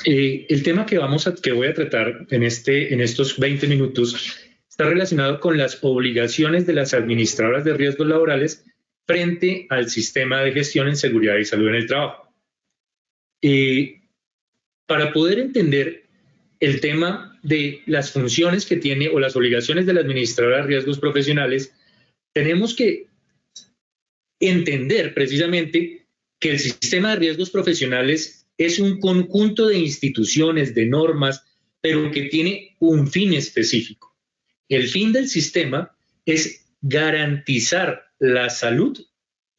El tema que voy a tratar en estos 20 minutos está relacionado con las obligaciones de las administradoras de riesgos laborales frente al sistema de gestión en seguridad y salud en el trabajo. Eh, para poder entender el tema de las funciones que tiene o las obligaciones de la administradora de riesgos profesionales, tenemos que entender precisamente que el sistema de riesgos profesionales es un conjunto de instituciones, de normas, pero que tiene un fin específico. El fin del sistema es garantizar la salud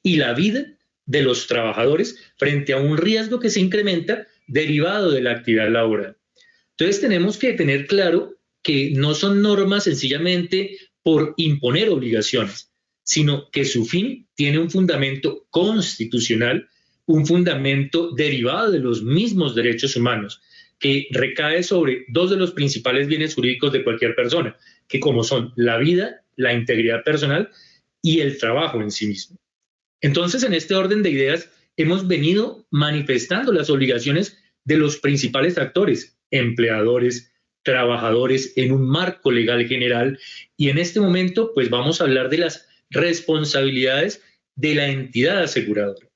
y la vida de los trabajadores frente a un riesgo que se incrementa derivado de la actividad laboral. Entonces tenemos que tener claro que no son normas sencillamente por imponer obligaciones, sino que su fin tiene un fundamento constitucional, un fundamento derivado de los mismos derechos humanos, que recae sobre dos de los principales bienes jurídicos de cualquier persona, que como son la vida, la integridad personal y el trabajo en sí mismo. Entonces, en este orden de ideas, hemos venido manifestando las obligaciones de los principales actores, empleadores, trabajadores, en un marco legal general, y en este momento, pues vamos a hablar de las responsabilidades de la entidad aseguradora.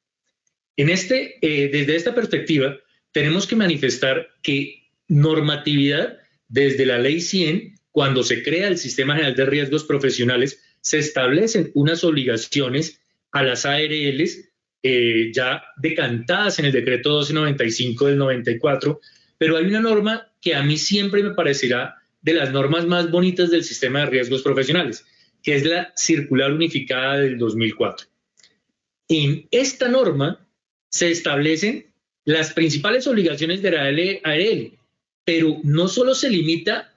Desde esta perspectiva, tenemos que manifestar que normatividad desde la Ley 100, cuando se crea el Sistema General de Riesgos Profesionales, se establecen unas obligaciones a las ARLs ya decantadas en el decreto 1295 del 94, pero hay una norma que a mí siempre me parecerá de las normas más bonitas del sistema de riesgos profesionales, que es la Circular Unificada del 2004. En esta norma se establecen las principales obligaciones de la ARL, pero no solo se limita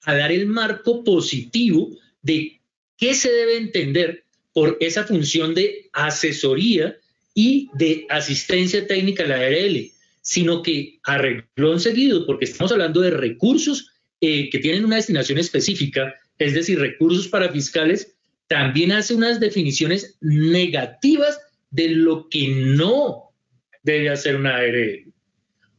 a dar el marco positivo de qué se debe entender por esa función de asesoría y de asistencia técnica a la ARL, sino que a renglón seguido, porque estamos hablando de recursos que tienen una destinación específica, es decir, recursos para fiscales, también hace unas definiciones negativas de lo que no debe hacer una ARL.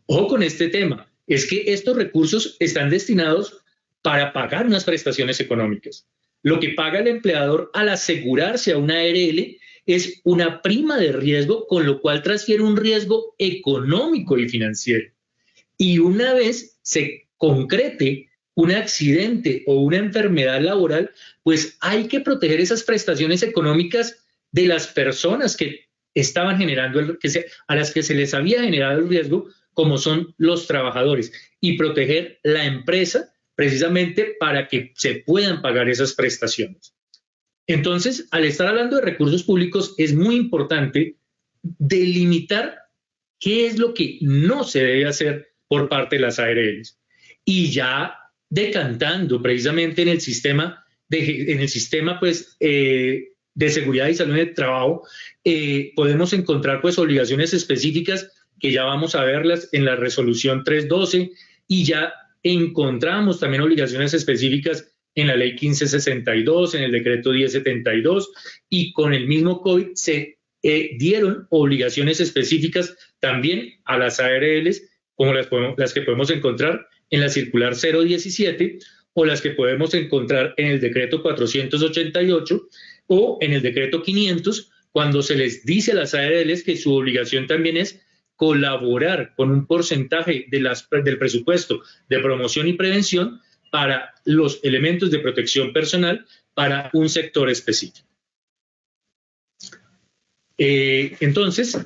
Ojo con este tema, es que estos recursos están destinados para pagar unas prestaciones económicas. Lo que paga el empleador al asegurarse a una ARL es una prima de riesgo, con lo cual transfiere un riesgo económico y financiero. Y una vez se concrete un accidente o una enfermedad laboral, pues hay que proteger esas prestaciones económicas de las personas que estaban generando, a las que se les había generado el riesgo, como son los trabajadores, y proteger la empresa precisamente para que se puedan pagar esas prestaciones. Entonces, al estar hablando de recursos públicos, es muy importante delimitar qué es lo que no se debe hacer por parte de las ARLs. Y ya decantando precisamente en el sistema, pues, de seguridad y salud en el trabajo, podemos encontrar pues obligaciones específicas que ya vamos a verlas en la resolución 312, y ya encontramos también obligaciones específicas en la ley 1562, en el decreto 1072, y con el mismo COVID se dieron obligaciones específicas también a las ARLs, como las que podemos encontrar en la circular 017 o las que podemos encontrar en el decreto 488 o en el decreto 500, cuando se les dice a las ARLs que su obligación también es colaborar con un porcentaje del presupuesto de promoción y prevención para los elementos de protección personal para un sector específico. Entonces,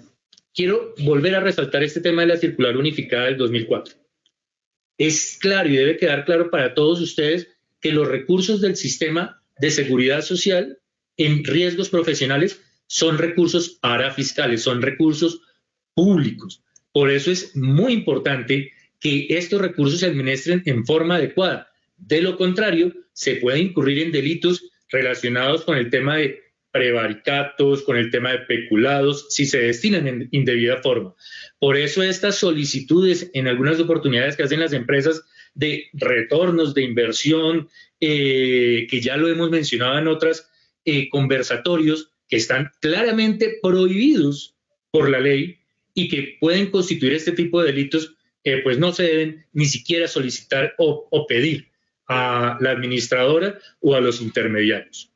quiero volver a resaltar este tema de la circular unificada del 2004. Es claro y debe quedar claro para todos ustedes que los recursos del sistema de seguridad social en riesgos profesionales son recursos parafiscales, son recursos públicos. Por eso es muy importante que estos recursos se administren en forma adecuada. De lo contrario, se puede incurrir en delitos relacionados con el tema de prevaricatos, con el tema de peculados, si se destinan en indebida forma. Por eso estas solicitudes en algunas oportunidades que hacen las empresas de retornos de inversión, que ya lo hemos mencionado en otros conversatorios, que están claramente prohibidos por la ley y que pueden constituir este tipo de delitos, pues no se deben ni siquiera solicitar o pedir a la administradora o a los intermediarios.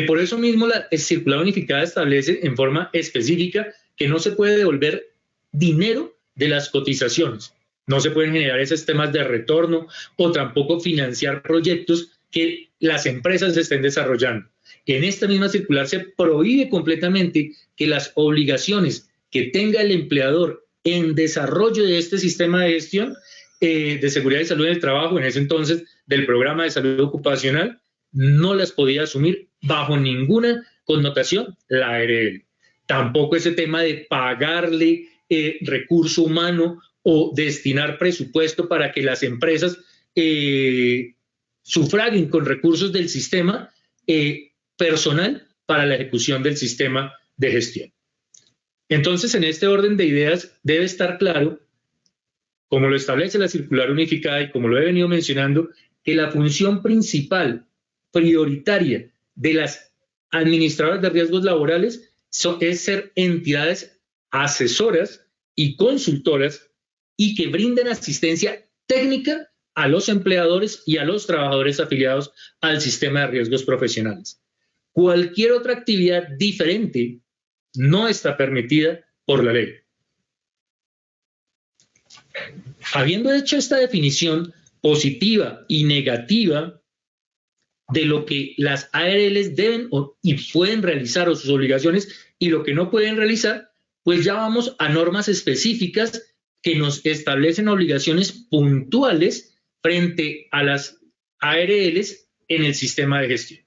Por eso mismo la circular unificada establece en forma específica que no se puede devolver dinero de las cotizaciones, no se pueden generar esos temas de retorno o tampoco financiar proyectos que las empresas estén desarrollando. En esta misma circular se prohíbe completamente que las obligaciones que tenga el empleador en desarrollo de este sistema de gestión de seguridad y salud en el trabajo, en ese entonces del programa de salud ocupacional, no las podía asumir bajo ninguna connotación la ARL. Tampoco ese tema de pagarle recurso humano o destinar presupuesto para que las empresas sufraguen con recursos del sistema personal para la ejecución del sistema de gestión. Entonces, en este orden de ideas debe estar claro, como lo establece la circular unificada y como lo he venido mencionando, que la función principal, prioritaria de las administradoras de riesgos laborales es ser entidades asesoras y consultoras y que brinden asistencia técnica a los empleadores y a los trabajadores afiliados al sistema de riesgos profesionales. Cualquier otra actividad diferente no está permitida por la ley. Habiendo hecho esta definición positiva y negativa de lo que las ARLs deben y pueden realizar o sus obligaciones y lo que no pueden realizar, pues ya vamos a normas específicas que nos establecen obligaciones puntuales frente a las ARLs en el sistema de gestión.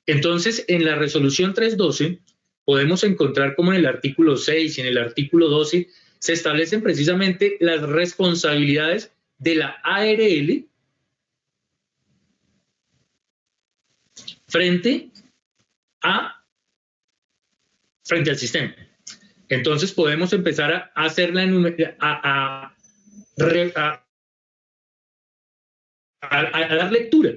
Entonces, en la resolución 312 podemos encontrar como en el artículo 6 y en el artículo 12 se establecen precisamente las responsabilidades de la ARL frente al sistema. Entonces podemos empezar a hacer a dar lectura.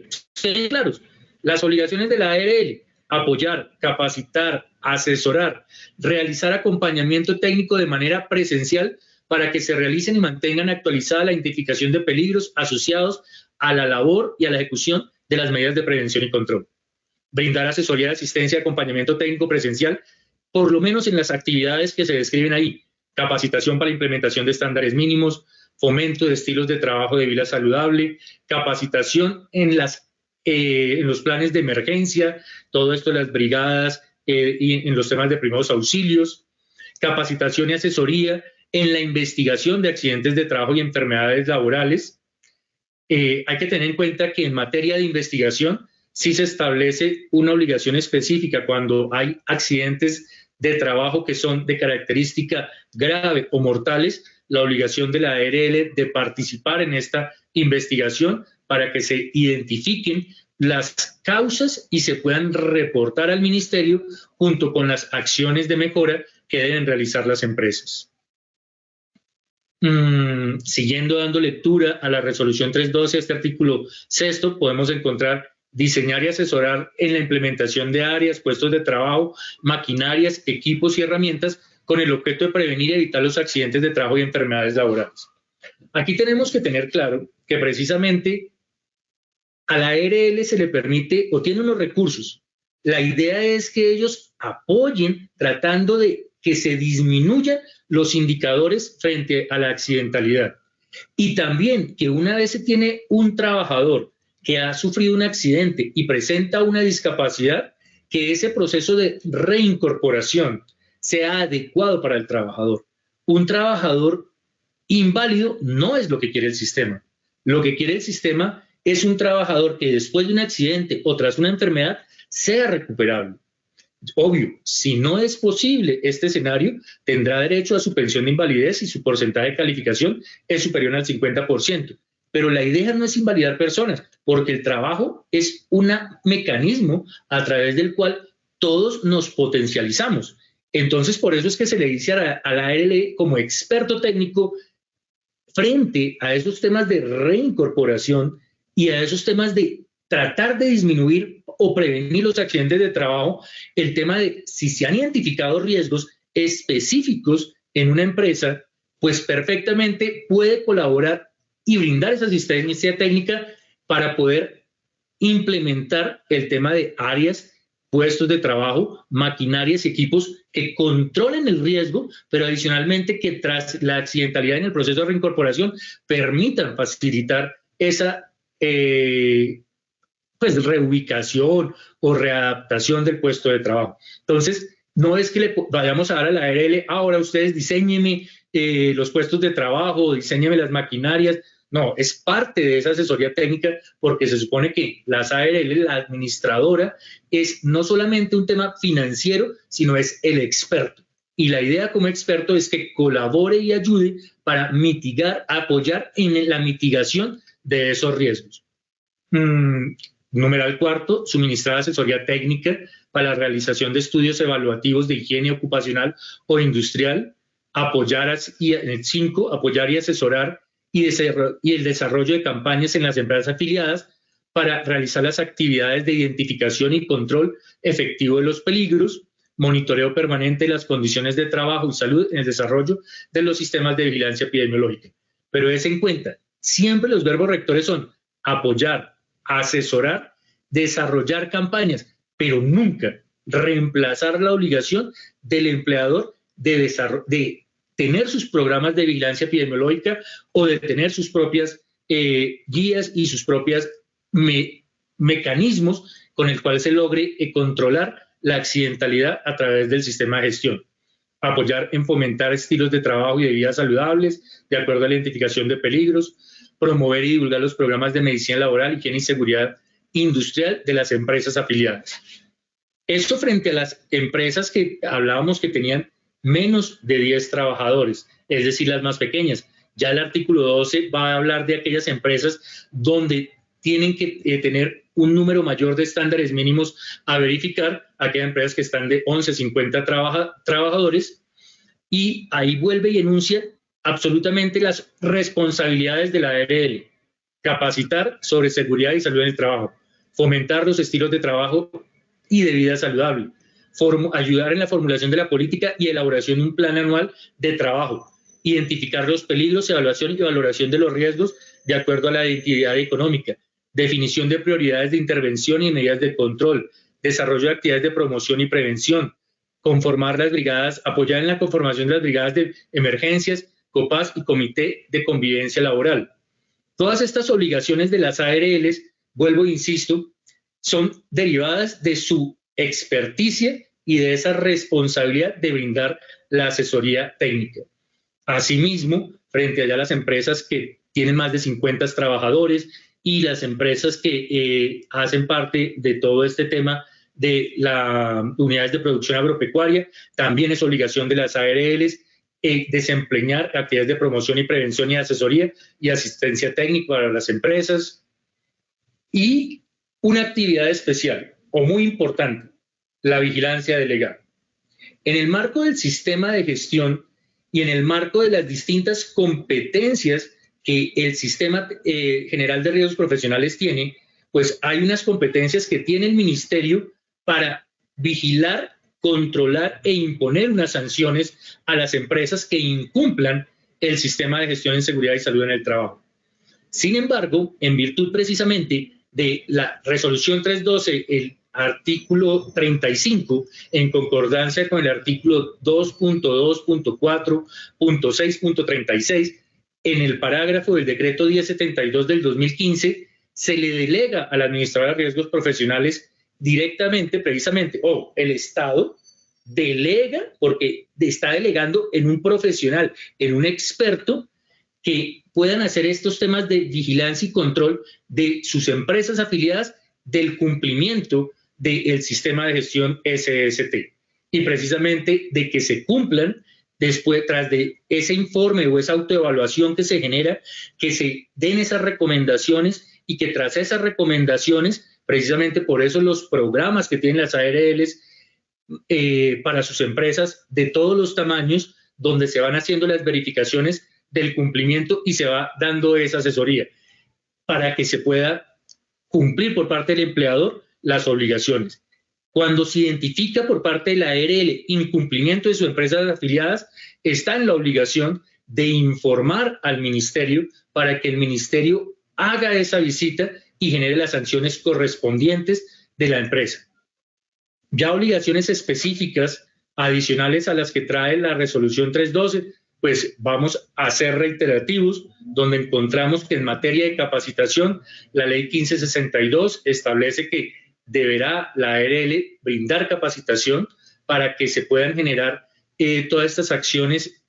Claros, las obligaciones de la ARL: apoyar, capacitar, asesorar, realizar acompañamiento técnico de manera presencial para que se realicen y mantengan actualizada la identificación de peligros asociados a la labor y a la ejecución de las medidas de prevención y control. Brindar asesoría de asistencia y acompañamiento técnico presencial, por lo menos en las actividades que se describen ahí: capacitación para implementación de estándares mínimos, fomento de estilos de trabajo de vida saludable, capacitación en los planes de emergencia, todo esto en las brigadas y en los temas de primeros auxilios, capacitación y asesoría en la investigación de accidentes de trabajo y enfermedades laborales. Hay que tener en cuenta que en materia de investigación sí se establece una obligación específica cuando hay accidentes de trabajo que son de característica grave o mortales, la obligación de la ARL de participar en esta investigación para que se identifiquen las causas y se puedan reportar al ministerio junto con las acciones de mejora que deben realizar las empresas. Siguiendo dando lectura a la resolución 312, este artículo 6, podemos encontrar: diseñar y asesorar en la implementación de áreas, puestos de trabajo, maquinarias, equipos y herramientas con el objeto de prevenir y evitar los accidentes de trabajo y enfermedades laborales. Aquí tenemos que tener claro que precisamente a la ARL se le permite o tiene unos recursos. La idea es que ellos apoyen tratando de que se disminuyan los indicadores frente a la accidentalidad. Y también que una vez se tiene un trabajador que ha sufrido un accidente y presenta una discapacidad, que ese proceso de reincorporación sea adecuado para el trabajador. Un trabajador inválido no es lo que quiere el sistema. Lo que quiere el sistema es un trabajador que después de un accidente o tras una enfermedad sea recuperable. Obvio, si no es posible este escenario, tendrá derecho a su pensión de invalidez y su porcentaje de calificación es superior al 50%. Pero la idea no es invalidar personas, porque el trabajo es un mecanismo a través del cual todos nos potencializamos. Entonces, por eso es que se le dice a la ARL como experto técnico frente a esos temas de reincorporación y a esos temas de tratar de disminuir o prevenir los accidentes de trabajo, el tema de si se han identificado riesgos específicos en una empresa pues perfectamente puede colaborar y brindar esa asistencia técnica para poder implementar el tema de áreas, puestos de trabajo, maquinarias y equipos que controlen el riesgo, pero adicionalmente que tras la accidentalidad en el proceso de reincorporación permitan facilitar esa pues reubicación o readaptación del puesto de trabajo. Entonces, no es que le vayamos a dar a la ARL, ahora ustedes diseñenme los puestos de trabajo, diseñenme las maquinarias. No, es parte de esa asesoría técnica porque se supone que las ARL, la administradora, es no solamente un tema financiero, sino es el experto. Y la idea como experto es que colabore y ayude para mitigar, apoyar en la mitigación de esos riesgos. Numeral cuarto, suministrar asesoría técnica para la realización de estudios evaluativos de higiene ocupacional o industrial. Apoyar y asesorar y el desarrollo de campañas en las empresas afiliadas para realizar las actividades de identificación y control efectivo de los peligros, monitoreo permanente de las condiciones de trabajo y salud en el desarrollo de los sistemas de vigilancia epidemiológica. Pero des en cuenta, siempre los verbos rectores son apoyar, asesorar, desarrollar campañas, pero nunca reemplazar la obligación del empleador de tener sus programas de vigilancia epidemiológica o de tener sus propias guías y sus propios mecanismos con el cual se logre controlar la accidentalidad a través del sistema de gestión. Apoyar en fomentar estilos de trabajo y de vida saludables de acuerdo a la identificación de peligros, promover y divulgar los programas de medicina laboral, higiene y seguridad industrial de las empresas afiliadas. Esto frente a las empresas que hablábamos que tenían menos de 10 trabajadores, es decir, las más pequeñas. Ya el artículo 12 va a hablar de aquellas empresas donde tienen que tener un número mayor de estándares mínimos a verificar, aquellas empresas que están de 11 a 50 trabajadores, y ahí vuelve y enuncia absolutamente las responsabilidades de la ARL. Capacitar sobre seguridad y salud en el trabajo, fomentar los estilos de trabajo y de vida saludable, ayudar en la formulación de la política y elaboración de un plan anual de trabajo, identificar los peligros, evaluación y valoración de los riesgos de acuerdo a la identidad económica, definición de prioridades de intervención y medidas de control, desarrollo de actividades de promoción y prevención, conformar las brigadas, apoyar en la conformación de las brigadas de emergencias, COPAS y Comité de Convivencia Laboral. Todas estas obligaciones de las ARLs, vuelvo e insisto, son derivadas de su experticia y de esa responsabilidad de brindar la asesoría técnica. Asimismo, frente a las empresas que tienen más de 50 trabajadores y las empresas que hacen parte de todo este tema de las unidades de producción agropecuaria, también es obligación de las ARLs desempeñar actividades de promoción y prevención y asesoría y asistencia técnica para las empresas. Y una actividad especial o muy importante, la vigilancia delegada. En el marco del sistema de gestión y en el marco de las distintas competencias que el Sistema General de Riesgos Profesionales tiene, pues hay unas competencias que tiene el Ministerio para vigilar, controlar e imponer unas sanciones a las empresas que incumplan el sistema de gestión en seguridad y salud en el trabajo. Sin embargo, en virtud precisamente de la resolución 312, el artículo 35, en concordancia con el artículo 2.2.4.6.36, en el parágrafo del decreto 1072 del 2015, se le delega al administrador de riesgos profesionales directamente, precisamente, o el Estado delega, porque está delegando en un profesional, en un experto, que puedan hacer estos temas de vigilancia y control de sus empresas afiliadas del cumplimiento del sistema de gestión SST. Y precisamente de que se cumplan después, tras de ese informe o esa autoevaluación que se genera, que se den esas recomendaciones y que tras esas recomendaciones, precisamente por eso los programas que tienen las ARLs para sus empresas de todos los tamaños, donde se van haciendo las verificaciones del cumplimiento y se va dando esa asesoría para que se pueda cumplir por parte del empleador las obligaciones. Cuando se identifica por parte de la ARL incumplimiento de sus empresas afiliadas, está en la obligación de informar al ministerio para que el ministerio haga esa visita y genere las sanciones correspondientes de la empresa. Ya obligaciones específicas adicionales a las que trae la resolución 312, pues vamos a ser reiterativos, donde encontramos que en materia de capacitación, la ley 1562 establece que deberá la ARL brindar capacitación para que se puedan generar todas estas acciones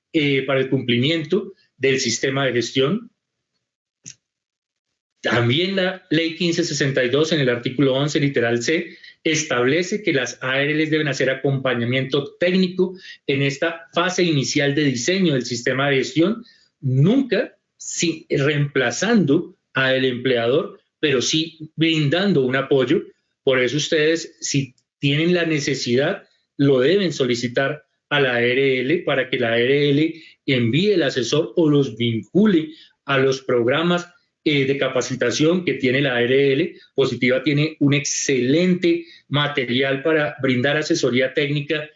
para el cumplimiento del sistema de gestión. También la ley 1562 en el artículo 11, literal C, establece que las ARLs deben hacer acompañamiento técnico en esta fase inicial de diseño del sistema de gestión, nunca reemplazando al empleador, pero sí brindando un apoyo. Por eso ustedes, si tienen la necesidad, lo deben solicitar a la ARL para que la ARL envíe el asesor o los vincule a los programas de capacitación que tiene la ARL. Positiva tiene un excelente material para brindar asesoría técnica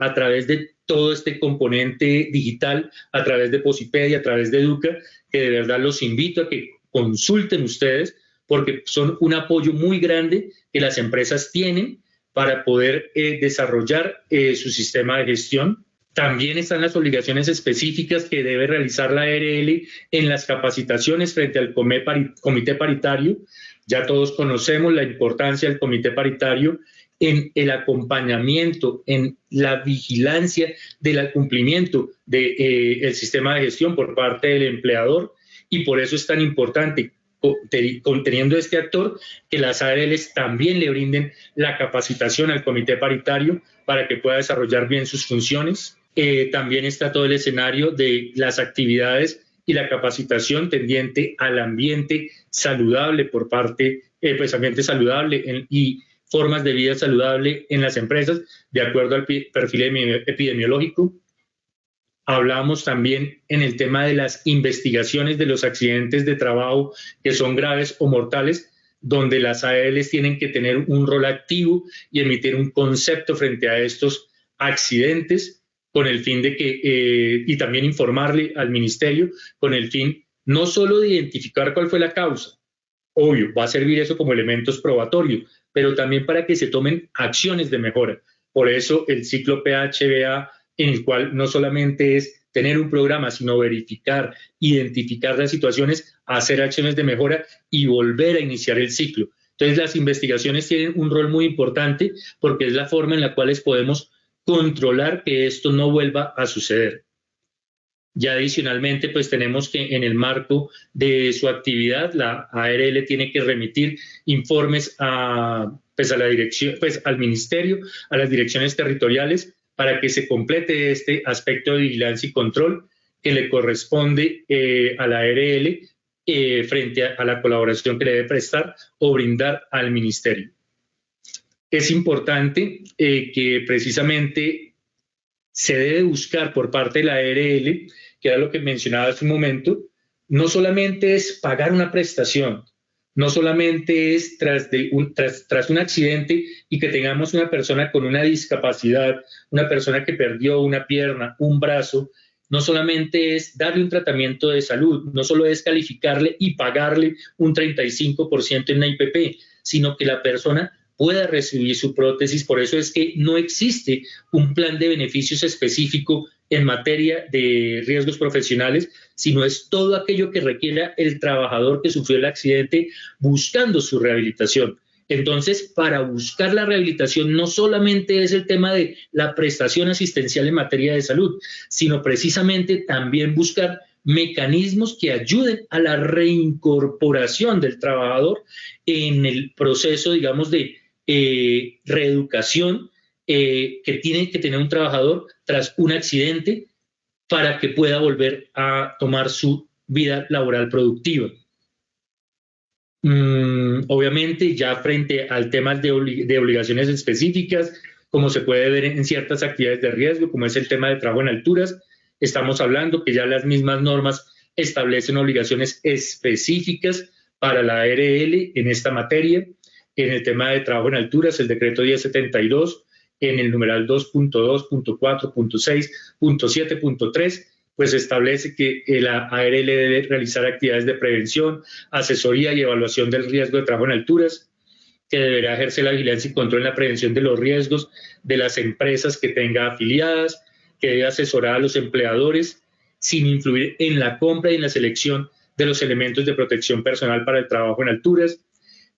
a través de todo este componente digital, a través de Posipedia, a través de Educa, que de verdad los invito a que consulten ustedes, porque son un apoyo muy grande que las empresas tienen para poder desarrollar su sistema de gestión. También están las obligaciones específicas que debe realizar la ARL en las capacitaciones frente al comité paritario. Ya todos conocemos la importancia del comité paritario en el acompañamiento, en la vigilancia del cumplimiento del sistema de gestión por parte del empleador, y por eso es tan importante, conteniendo este actor, que las ARLs también le brinden la capacitación al comité paritario para que pueda desarrollar bien sus funciones. También está todo el escenario de las actividades y la capacitación tendiente al ambiente saludable por parte, ambiente saludable y formas de vida saludable en las empresas, de acuerdo al perfil epidemiológico. Hablamos también en el tema de las investigaciones de los accidentes de trabajo que son graves o mortales, donde las ARLs tienen que tener un rol activo y emitir un concepto frente a estos accidentes, con el fin de que, y también informarle al ministerio, con el fin no solo de identificar cuál fue la causa, obvio, va a servir eso como elementos probatorios, pero también para que se tomen acciones de mejora. Por eso el ciclo PHBA, en el cual no solamente es tener un programa, sino verificar, identificar las situaciones, hacer acciones de mejora y volver a iniciar el ciclo. Entonces las investigaciones tienen un rol muy importante porque es la forma en la cual podemos controlar que esto no vuelva a suceder. Ya adicionalmente, pues tenemos que en el marco de su actividad, la ARL tiene que remitir informes a la dirección, al ministerio, a las direcciones territoriales, para que se complete este aspecto de vigilancia y control que le corresponde a la ARL frente a la colaboración que le debe prestar o brindar al ministerio. Es importante que precisamente se debe buscar por parte de la ARL, que era lo que mencionaba hace un momento, no solamente es pagar una prestación, no solamente es tras un accidente y que tengamos una persona con una discapacidad, una persona que perdió una pierna, un brazo, no solamente es darle un tratamiento de salud, no solo es calificarle y pagarle un 35% en la IPP, sino que la persona pueda recibir su prótesis. Por eso es que no existe un plan de beneficios específico en materia de riesgos profesionales, sino es todo aquello que requiera el trabajador que sufrió el accidente buscando su rehabilitación. Entonces, para buscar la rehabilitación no solamente es el tema de la prestación asistencial en materia de salud, sino precisamente también buscar mecanismos que ayuden a la reincorporación del trabajador en el proceso, digamos, de reeducación que tiene que tener un trabajador tras un accidente para que pueda volver a tomar su vida laboral productiva. Obviamente, ya frente al tema de obligaciones específicas, como se puede ver en ciertas actividades de riesgo, como es el tema de trabajo en alturas, estamos hablando que ya las mismas normas establecen obligaciones específicas para la ARL en esta materia. En el tema de trabajo en alturas, el decreto 1072, en el numeral 2.2, .4, .6, .7, .3, pues establece que la ARL debe realizar actividades de prevención, asesoría y evaluación del riesgo de trabajo en alturas, que deberá ejercer la vigilancia y control en la prevención de los riesgos de las empresas que tenga afiliadas, que debe asesorar a los empleadores sin influir en la compra y en la selección de los elementos de protección personal para el trabajo en alturas,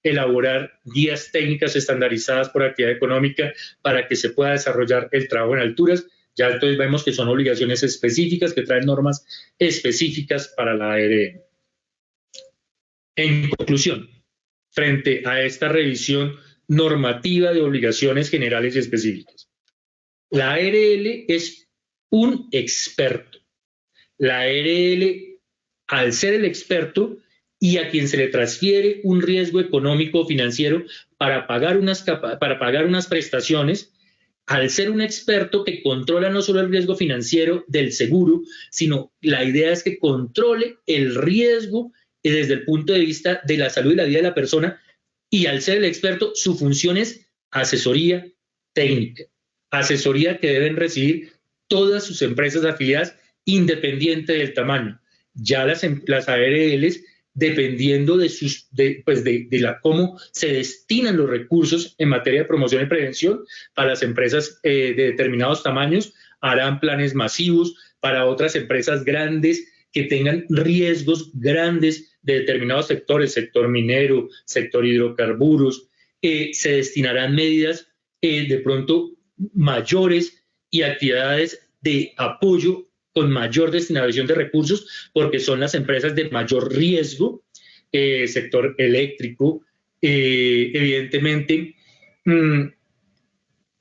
elaborar guías técnicas estandarizadas por actividad económica para que se pueda desarrollar el trabajo en alturas. Ya entonces vemos que son obligaciones específicas que traen normas específicas para la ARL. En conclusión, frente a esta revisión normativa de obligaciones generales y específicas, la ARL es un experto. La ARL, al ser el experto y a quien se le transfiere un riesgo económico o financiero para pagar unas prestaciones, al ser un experto que controla no solo el riesgo financiero del seguro, sino la idea es que controle el riesgo desde el punto de vista de la salud y la vida de la persona, y al ser el experto, su función es asesoría técnica, asesoría que deben recibir todas sus empresas afiliadas independiente del tamaño. Ya las ARLs, dependiendo de cómo se destinan los recursos en materia de promoción y prevención, para las empresas de determinados tamaños harán planes masivos, para otras empresas grandes que tengan riesgos grandes de determinados sectores, sector minero, sector hidrocarburos, se destinarán medidas de pronto mayores y actividades de apoyo con mayor destinación de recursos, porque son las empresas de mayor riesgo, sector eléctrico, evidentemente.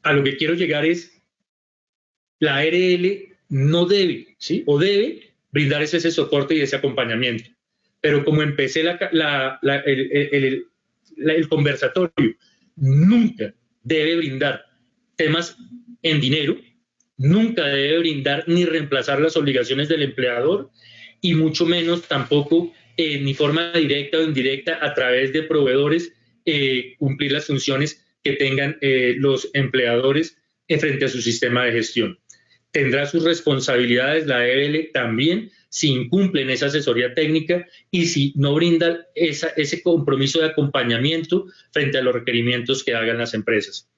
A lo que quiero llegar es, la ARL no debe, ¿sí? O debe brindar ese soporte y ese acompañamiento. Pero como empecé el conversatorio, nunca debe brindar temas en dinero, nunca debe brindar ni reemplazar las obligaciones del empleador, y mucho menos tampoco ni forma directa o indirecta a través de proveedores cumplir las funciones que tengan los empleadores frente a su sistema de gestión. Tendrá sus responsabilidades la ARL también si incumplen esa asesoría técnica y si no brindan ese compromiso de acompañamiento frente a los requerimientos que hagan las empresas.